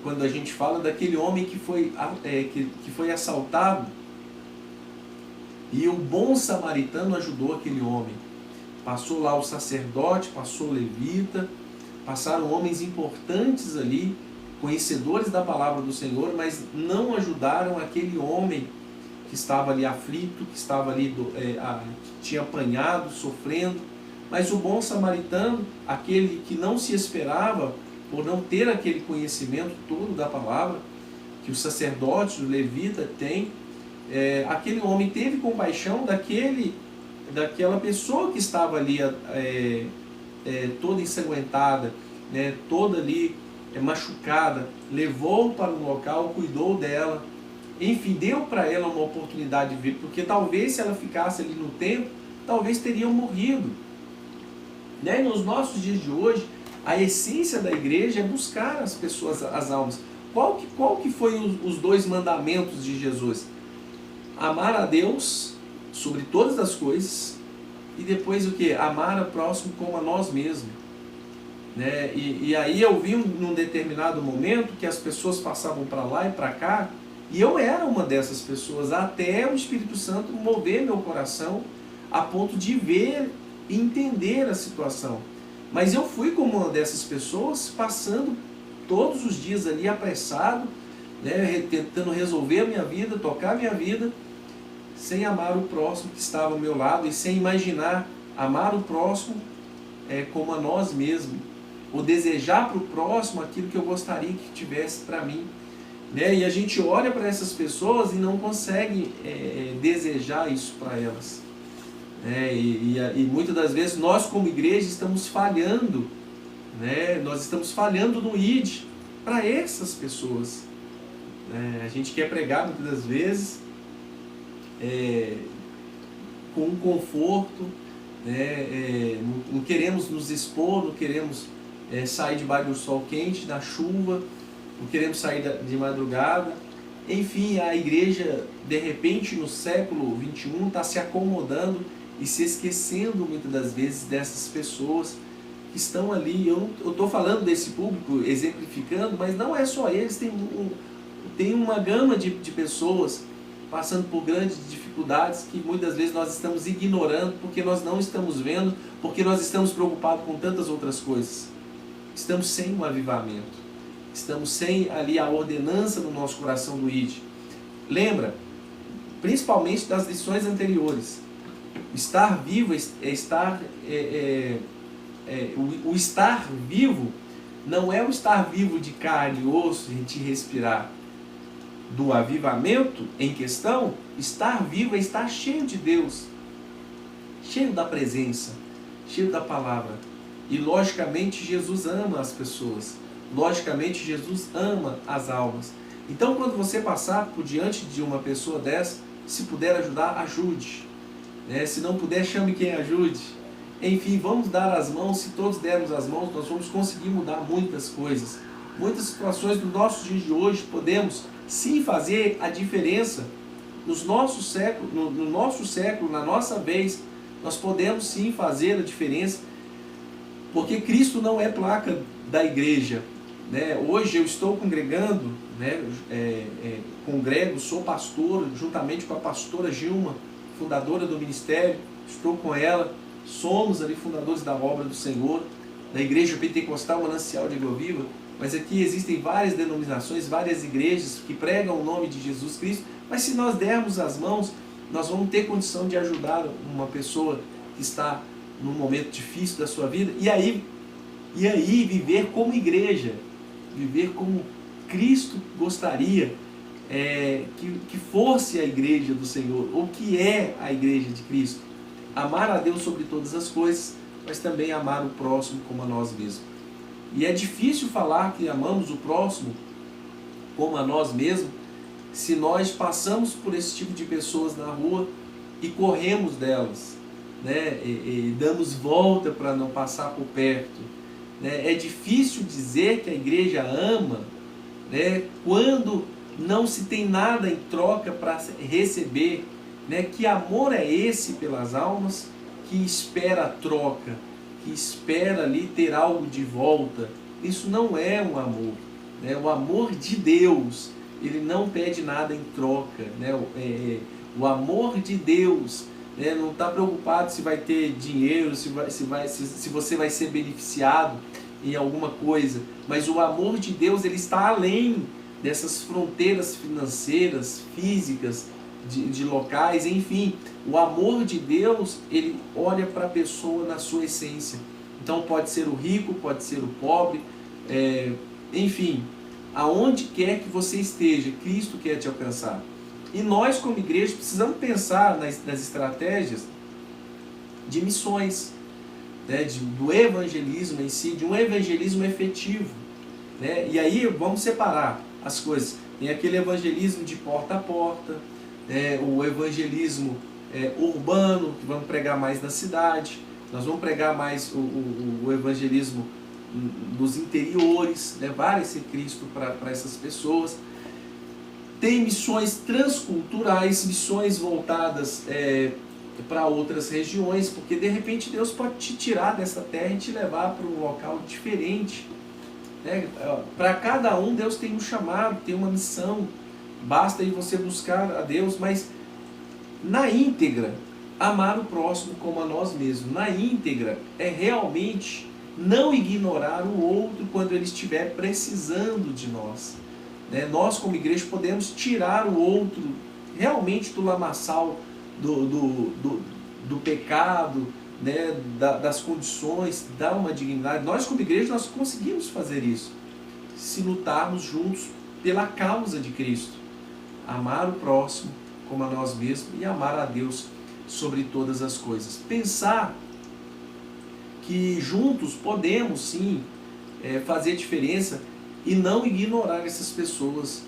[SPEAKER 1] quando a gente fala daquele homem que foi assaltado, e o bom samaritano ajudou aquele homem. Passou lá o sacerdote, passou o levita, passaram homens importantes ali, conhecedores da palavra do Senhor, mas não ajudaram aquele homem que estava ali aflito, que estava ali, que tinha apanhado, sofrendo. Mas o bom samaritano, aquele que não se esperava, por não ter aquele conhecimento todo da palavra, que o sacerdote, o levita tem, aquele homem teve compaixão daquela pessoa que estava ali toda ensanguentada, né, toda ali machucada, levou para um local, cuidou dela, enfim, deu para ela uma oportunidade de vir, porque talvez se ela ficasse ali no templo, talvez teriam morrido. Né? E nos nossos dias de hoje, a essência da igreja é buscar as pessoas, as almas. Qual que foi os 2 mandamentos de Jesus? Amar a Deus sobre todas as coisas, e depois o que? Amar o próximo como a nós mesmos. Né? E aí eu vi num determinado momento que as pessoas passavam para lá e para cá, e eu era uma dessas pessoas, até o Espírito Santo mover meu coração a ponto de ver e entender a situação. Mas eu fui como uma dessas pessoas, passando todos os dias ali apressado, né, tentando resolver a minha vida, tocar a minha vida, sem amar o próximo que estava ao meu lado e sem imaginar amar o próximo como a nós mesmos, ou desejar para o próximo aquilo que eu gostaria que tivesse para mim. Né? E a gente olha para essas pessoas e não consegue desejar isso para elas. E muitas das vezes nós como igreja estamos falhando, né? Nós estamos falhando no ID para essas pessoas. A gente quer pregar muitas das vezes com um conforto, né? Não queremos nos expor, não queremos sair debaixo do sol quente, da chuva, não queremos sair de madrugada. Enfim, a igreja, de repente, no século XXI, está se acomodando e se esquecendo muitas das vezes dessas pessoas que estão ali. Eu estou falando desse público, exemplificando, mas não é só eles, tem uma gama de pessoas passando por grandes dificuldades que muitas vezes nós estamos ignorando, porque nós não estamos vendo, porque nós estamos preocupados com tantas outras coisas. Estamos sem um avivamento. Estamos sem ali a ordenança no nosso coração do ID. Lembra, principalmente das lições anteriores, estar vivo o estar vivo não é o estar vivo de carne e osso, de respirar. Do avivamento em questão, estar vivo é estar cheio de Deus, cheio da presença, cheio da palavra. E logicamente Jesus ama as pessoas. Logicamente, Jesus ama as almas. Então, quando você passar por diante de uma pessoa dessa, se puder ajudar, ajude. Se não puder, chame quem ajude. Enfim, vamos dar as mãos. Se todos dermos as mãos, nós vamos conseguir mudar muitas coisas. Muitas situações do nosso dia de hoje podemos sim fazer a diferença. No nosso século, na nossa vez, nós podemos sim fazer a diferença. Porque Cristo não é placa da igreja. Hoje eu estou congregando, congrego, sou pastor, juntamente com a pastora Gilma, fundadora do ministério, estou com ela, somos ali fundadores da obra do Senhor, da Igreja Pentecostal Manancial de Água Viva, mas aqui existem várias denominações, várias igrejas que pregam o nome de Jesus Cristo, mas se nós dermos as mãos, nós vamos ter condição de ajudar uma pessoa que está num momento difícil da sua vida, e aí viver como igreja, viver como Cristo gostaria que fosse a igreja do Senhor, ou que é a igreja de Cristo. Amar a Deus sobre todas as coisas, mas também amar o próximo como a nós mesmos. E é difícil falar que amamos o próximo como a nós mesmos, se nós passamos por esse tipo de pessoas na rua e corremos delas, e damos volta para não passar por perto. É difícil dizer que a igreja ama, quando não se tem nada em troca para receber. Que amor é esse pelas almas que espera a troca, que espera ali ter algo de volta? Isso não é um amor. O amor de Deus, ele não pede nada em troca. O amor de Deus não está preocupado se vai ter dinheiro, se você vai ser beneficiado em alguma coisa, mas o amor de Deus, ele está além dessas fronteiras financeiras, físicas, de locais, enfim. O amor de Deus, ele olha para a pessoa na sua essência. Então pode ser o rico, pode ser o pobre, enfim, aonde quer que você esteja, Cristo quer te alcançar. E nós, como igreja, precisamos pensar nas estratégias de missões, né, do evangelismo em si, de um evangelismo efetivo, né? E aí vamos separar as coisas. Tem aquele evangelismo de porta a porta, o evangelismo urbano, que vamos pregar mais na cidade. Nós vamos pregar mais o evangelismo nos interiores, levar esse Cristo para essas pessoas. Tem missões transculturais, missões voltadas para outras regiões, porque de repente Deus pode te tirar dessa terra e te levar para um local diferente. Para cada um Deus tem um chamado, tem uma missão. Basta aí você buscar a Deus, mas na íntegra, amar o próximo como a nós mesmos. Na íntegra é realmente não ignorar o outro quando ele estiver precisando de nós. Nós, como igreja, podemos tirar o outro realmente do lamaçal do pecado, das condições, dar uma dignidade. Nós, como igreja, nós conseguimos fazer isso se lutarmos juntos pela causa de Cristo. Amar o próximo como a nós mesmos e amar a Deus sobre todas as coisas. Pensar que juntos podemos sim fazer diferença e não ignorar essas pessoas,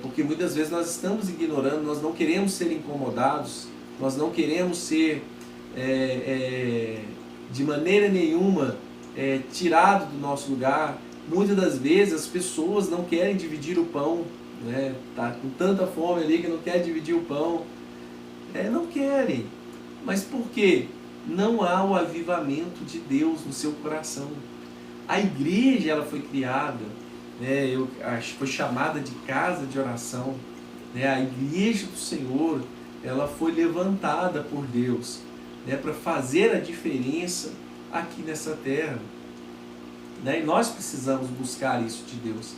[SPEAKER 1] porque muitas vezes nós estamos ignorando, nós não queremos ser incomodados, nós não queremos ser de maneira nenhuma tirado do nosso lugar. Muitas das vezes as pessoas não querem dividir o pão, tá com tanta fome ali que não quer dividir o pão, não querem, mas por quê? Não há o avivamento de Deus no seu coração. A igreja, ela foi criada, eu acho que foi chamada de casa de oração, a igreja do Senhor, ela foi levantada por Deus, para fazer a diferença aqui nessa terra, e nós precisamos buscar isso de Deus,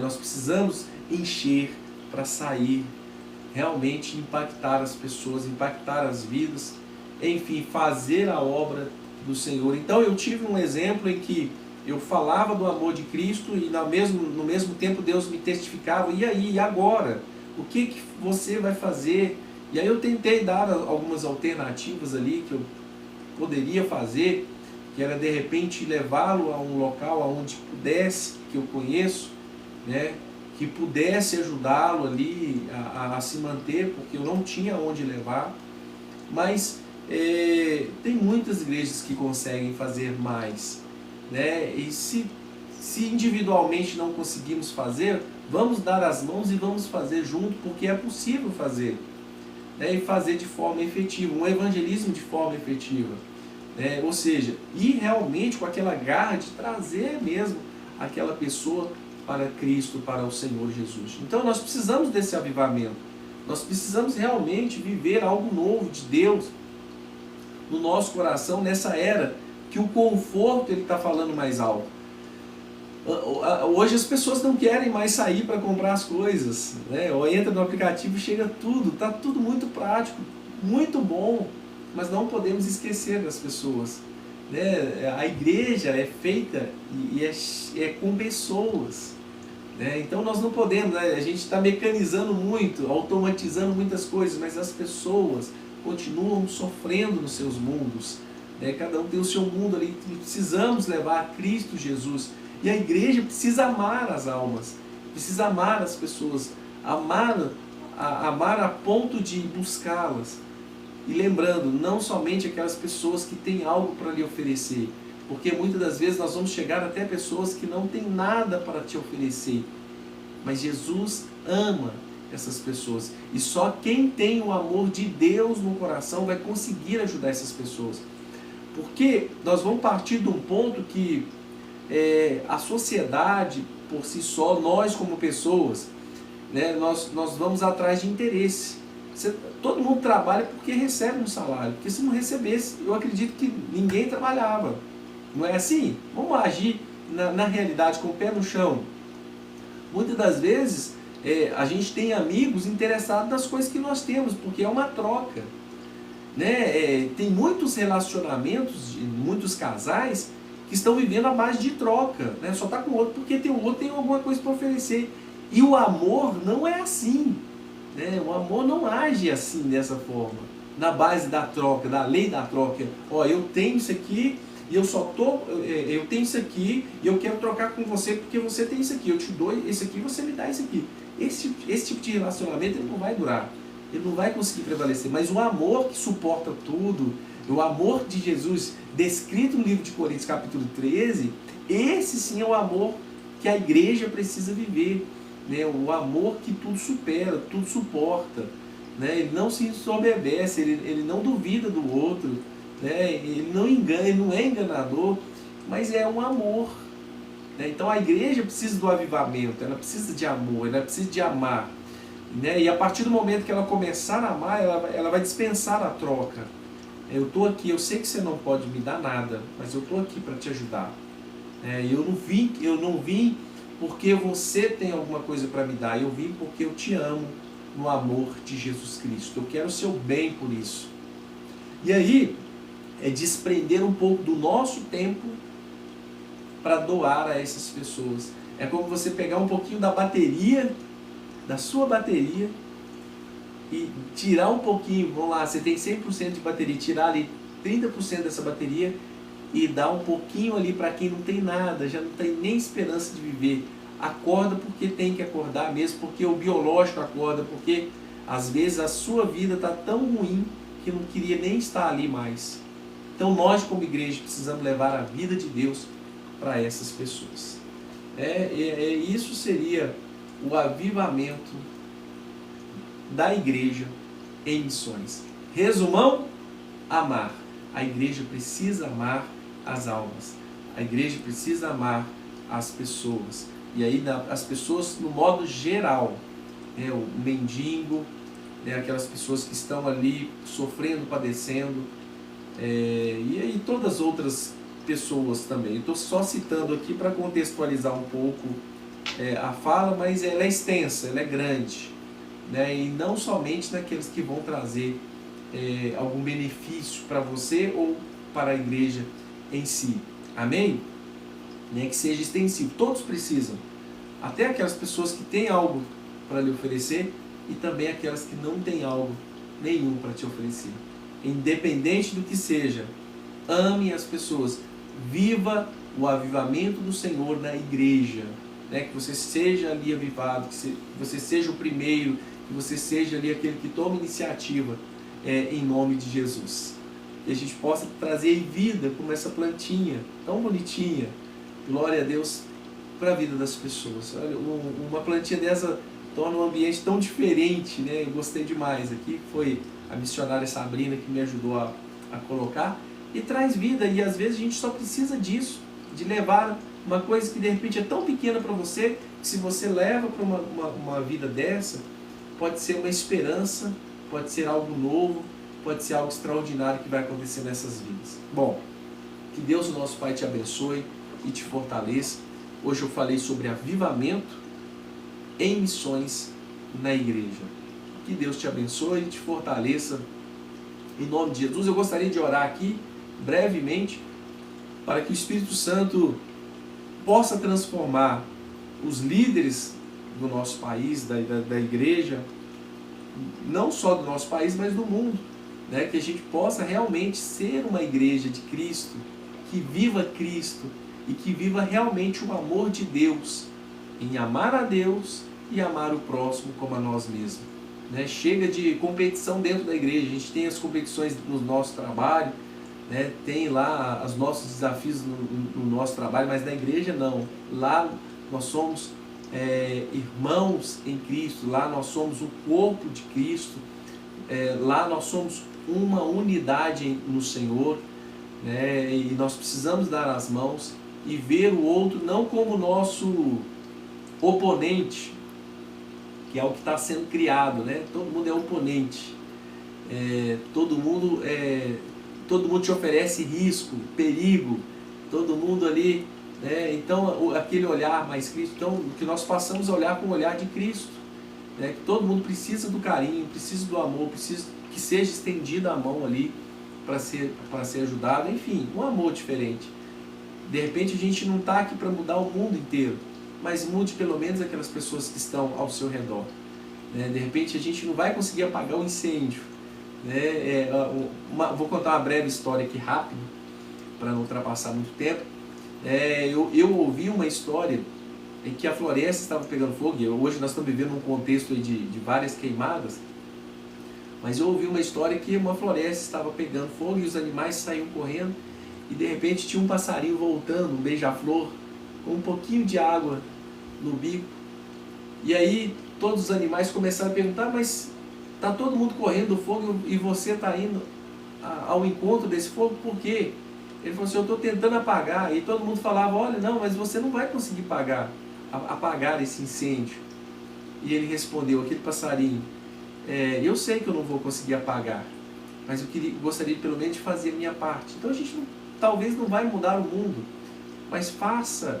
[SPEAKER 1] nós precisamos encher para sair, realmente impactar as pessoas, impactar as vidas, enfim, fazer a obra do Senhor. Então eu tive um exemplo em que eu falava do amor de Cristo e no mesmo tempo Deus me testificava, e aí, e agora? O que você vai fazer? E aí eu tentei dar algumas alternativas ali que eu poderia fazer, que era de repente levá-lo a um local onde pudesse, que eu conheço, que pudesse ajudá-lo ali a se manter, porque eu não tinha onde levar. Mas tem muitas igrejas que conseguem fazer mais, e se individualmente não conseguimos fazer, vamos dar as mãos e vamos fazer junto, porque é possível fazer, e fazer de forma efetiva, um evangelismo de forma efetiva, ou seja, ir realmente com aquela garra de trazer mesmo aquela pessoa para Cristo, para o Senhor Jesus. Então nós precisamos desse avivamento, nós precisamos realmente viver algo novo de Deus no nosso coração, nessa era que o conforto ele está falando mais alto. Hoje as pessoas não querem mais sair para comprar as coisas, ou entra no aplicativo e chega tudo, está tudo muito prático, muito bom, mas não podemos esquecer das pessoas, a igreja é feita e é com pessoas, então nós não podemos, a gente está mecanizando muito, automatizando muitas coisas, mas as pessoas continuam sofrendo nos seus mundos, cada um tem o seu mundo ali, precisamos levar a Cristo Jesus, e a igreja precisa amar as almas, precisa amar as pessoas, amar a ponto de buscá-las, e lembrando, não somente aquelas pessoas que têm algo para lhe oferecer, porque muitas das vezes nós vamos chegar até pessoas que não têm nada para te oferecer, mas Jesus ama essas pessoas, e só quem tem o amor de Deus no coração vai conseguir ajudar essas pessoas, porque nós vamos partir de um ponto que a sociedade por si só, nós como pessoas, nós vamos atrás de interesse. Todo mundo trabalha porque recebe um salário, porque se não recebesse, eu acredito que ninguém trabalhava, não é assim? Vamos agir na realidade, com o pé no chão. Muitas das vezes a gente tem amigos interessados nas coisas que nós temos, porque é uma troca, tem muitos relacionamentos, muitos casais que estão vivendo à base de troca, né? Só está com o outro porque tem o outro tem alguma coisa para oferecer. E o amor não é assim, né? O amor não age assim, dessa forma, na base da troca, da lei da troca. Ó, eu tenho isso aqui e eu tenho isso aqui e eu quero trocar com você porque você tem isso aqui. Eu te dou esse aqui e você me dá isso aqui. Esse tipo de relacionamento ele não vai durar, ele não vai conseguir prevalecer. Mas o amor que suporta tudo, o amor de Jesus, descrito no livro de Coríntios capítulo 13, esse sim é o amor que a igreja precisa viver, né? O amor que tudo supera, tudo suporta, né? Ele não se ensoberbece, ele não duvida do outro, né? Ele não engana, ele não é enganador, mas é um amor, né? Então a igreja precisa do avivamento, ela precisa de amor, ela precisa de amar, né? E a partir do momento que ela começar a amar, ela vai dispensar a troca. Eu estou aqui, eu sei que você não pode me dar nada, mas eu estou aqui para te ajudar. Eu não vim porque você tem alguma coisa para me dar, eu vim porque eu te amo no amor de Jesus Cristo. Eu quero o seu bem por isso. E aí, é desprender um pouco do nosso tempo para doar a essas pessoas. É como você pegar um pouquinho da bateria, da sua bateria, e tirar um pouquinho, vamos lá, você tem 100% de bateria, tirar ali 30% dessa bateria e dar um pouquinho ali para quem não tem nada, já não tem nem esperança de viver. Acorda porque tem que acordar mesmo, porque o biológico acorda, porque às vezes a sua vida está tão ruim que não queria nem estar ali mais. Então nós como igreja precisamos levar a vida de Deus para essas pessoas. Isso seria o avivamento da igreja em missões. Resumão: amar. A igreja precisa amar as almas. A igreja precisa amar as pessoas. E aí as pessoas no modo geral, o mendigo, aquelas pessoas que estão ali sofrendo, padecendo, e aí todas as outras pessoas também. Estou só citando aqui para contextualizar um pouco a fala, mas ela é extensa, ela é grande. E não somente naqueles que vão trazer algum benefício para você ou para a igreja em si. Amém? Que seja extensivo. Todos precisam. Até aquelas pessoas que têm algo para lhe oferecer e também aquelas que não têm algo nenhum para te oferecer. Independente do que seja, ame as pessoas. Viva o avivamento do Senhor na igreja. Que você seja ali avivado, que você seja o primeiro, que você seja ali aquele que toma iniciativa em nome de Jesus. Que a gente possa trazer vida como essa plantinha tão bonitinha, glória a Deus, para a vida das pessoas. Olha, uma plantinha dessa torna um ambiente tão diferente, né? Eu gostei demais. Aqui foi a missionária Sabrina que me ajudou a colocar, e traz vida. E às vezes a gente só precisa disso, de levar uma coisa que de repente é tão pequena para você, que se você leva para uma vida dessa, pode ser uma esperança, pode ser algo novo, pode ser algo extraordinário que vai acontecer nessas vidas. Bom, que Deus, o nosso Pai, te abençoe e te fortaleça. Hoje eu falei sobre avivamento em missões na igreja. Que Deus te abençoe e te fortaleça em nome de Jesus. Eu gostaria de orar aqui brevemente para que o Espírito Santo possa transformar os líderes do nosso país, da igreja, não só do nosso país, mas do mundo, que a gente possa realmente ser uma igreja de Cristo, que viva Cristo e que viva realmente o amor de Deus, em amar a Deus e amar o próximo como a nós mesmos. Chega de competição dentro da igreja. A gente tem as competições no nosso trabalho, tem lá os nossos desafios no nosso trabalho, mas na igreja não. Lá nós somos irmãos em Cristo, lá nós somos o corpo de Cristo, lá nós somos uma unidade no Senhor, e nós precisamos dar as mãos e ver o outro não como nosso oponente, que é o que está sendo criado, todo mundo é oponente, todo mundo te oferece risco, perigo, todo mundo ali, então aquele olhar mais Cristo, então que nós passamos a olhar com o olhar de Cristo, que todo mundo precisa do carinho, precisa do amor, precisa que seja estendida a mão ali para ser ajudado, enfim, um amor diferente. De repente a gente não está aqui para mudar o mundo inteiro, mas mude pelo menos aquelas pessoas que estão ao seu redor. De repente a gente não vai conseguir apagar o incêndio. Vou contar uma breve história aqui rápido, para não ultrapassar muito tempo. Eu ouvi uma história em que a floresta estava pegando fogo, e hoje nós estamos vivendo um contexto aí de várias queimadas, mas eu ouvi uma história que uma floresta estava pegando fogo e os animais saíam correndo, e de repente tinha um passarinho voltando, um beija-flor, com um pouquinho de água no bico, e aí todos os animais começaram a perguntar, mas está todo mundo correndo do fogo e você está indo ao encontro desse fogo, por quê? Ele falou assim, eu estou tentando apagar. E todo mundo falava, olha, não, mas você não vai conseguir apagar esse incêndio. E ele respondeu, aquele passarinho, eu sei que eu não vou conseguir apagar, mas eu gostaria pelo menos de fazer a minha parte. Então a gente talvez não vai mudar o mundo, mas faça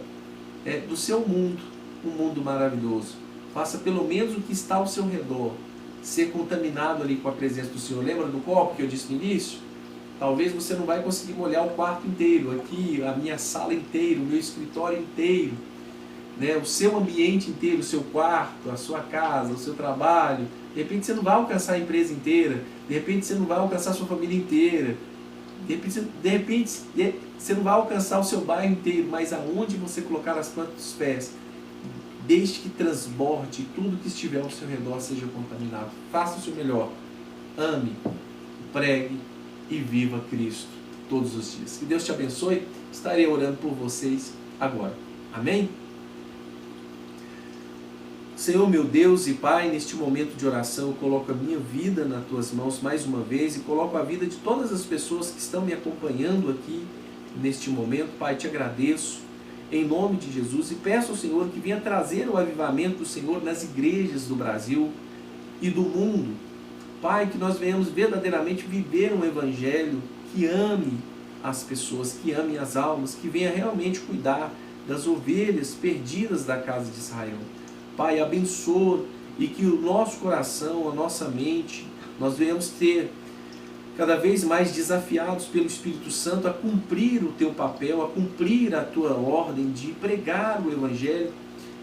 [SPEAKER 1] do seu mundo um mundo maravilhoso. Faça pelo menos o que está ao seu redor ser contaminado ali com a presença do Senhor. Lembra do copo que eu disse no início? Talvez você não vai conseguir molhar o quarto inteiro, aqui a minha sala inteira, o meu escritório inteiro, o seu ambiente inteiro, o seu quarto, a sua casa, o seu trabalho. De repente você não vai alcançar a empresa inteira, de repente você não vai alcançar a sua família inteira, de repente você não vai alcançar o seu bairro inteiro, mas aonde você colocar as plantas dos pés, desde que transborde tudo que estiver ao seu redor seja contaminado. Faça o seu melhor. Ame, pregue e viva Cristo todos os dias. Que Deus te abençoe. Estarei orando por vocês agora. Amém? Senhor, meu Deus e Pai, neste momento de oração, eu coloco a minha vida nas tuas mãos mais uma vez e coloco a vida de todas as pessoas que estão me acompanhando aqui neste momento. Pai, te agradeço em nome de Jesus e peço ao Senhor que venha trazer o avivamento do Senhor nas igrejas do Brasil e do mundo. Pai, que nós venhamos verdadeiramente viver um evangelho que ame as pessoas, que ame as almas, que venha realmente cuidar das ovelhas perdidas da casa de Israel. Pai, abençoa e que o nosso coração, a nossa mente, nós venhamos ter cada vez mais desafiados pelo Espírito Santo a cumprir o teu papel, a cumprir a tua ordem de pregar o evangelho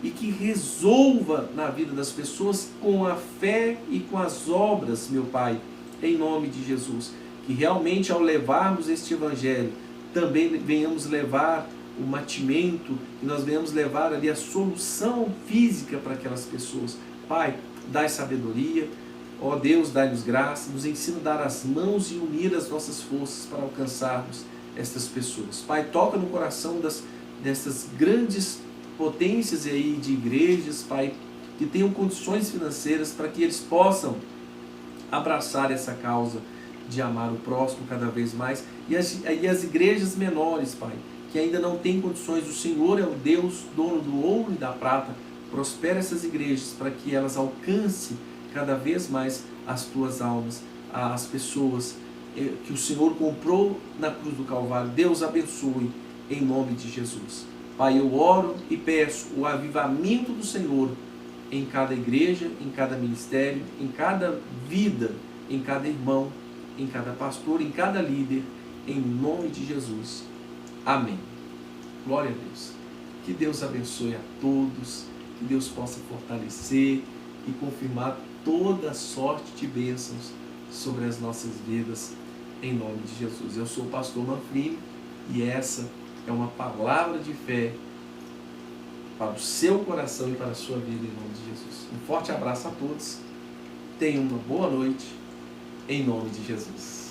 [SPEAKER 1] e que resolva na vida das pessoas com a fé e com as obras, meu Pai, em nome de Jesus. Que realmente ao levarmos este evangelho, também venhamos levar o mantimento, que nós venhamos levar ali a solução física para aquelas pessoas. Pai, dai sabedoria, ó Deus, dai-nos graça, nos ensina a dar as mãos e unir as nossas forças para alcançarmos estas pessoas. Pai, toca no coração dessas grandes potências aí de igrejas, Pai, que tenham condições financeiras para que eles possam abraçar essa causa de amar o próximo cada vez mais. E as igrejas menores, Pai, que ainda não têm condições, o Senhor é o Deus, dono do ouro e da prata. Prospera essas igrejas para que elas alcancem cada vez mais as tuas almas, as pessoas que o Senhor comprou na cruz do Calvário. Deus abençoe em nome de Jesus. Pai, eu oro e peço o avivamento do Senhor em cada igreja, em cada ministério, em cada vida, em cada irmão, em cada pastor, em cada líder, em nome de Jesus. Amém. Glória a Deus. Que Deus abençoe a todos, que Deus possa fortalecer e confirmar toda sorte de bênçãos sobre as nossas vidas, em nome de Jesus. Eu sou o pastor Manfrini e essa é uma palavra de fé para o seu coração e para a sua vida, em nome de Jesus. Um forte abraço a todos, tenham uma boa noite, em nome de Jesus.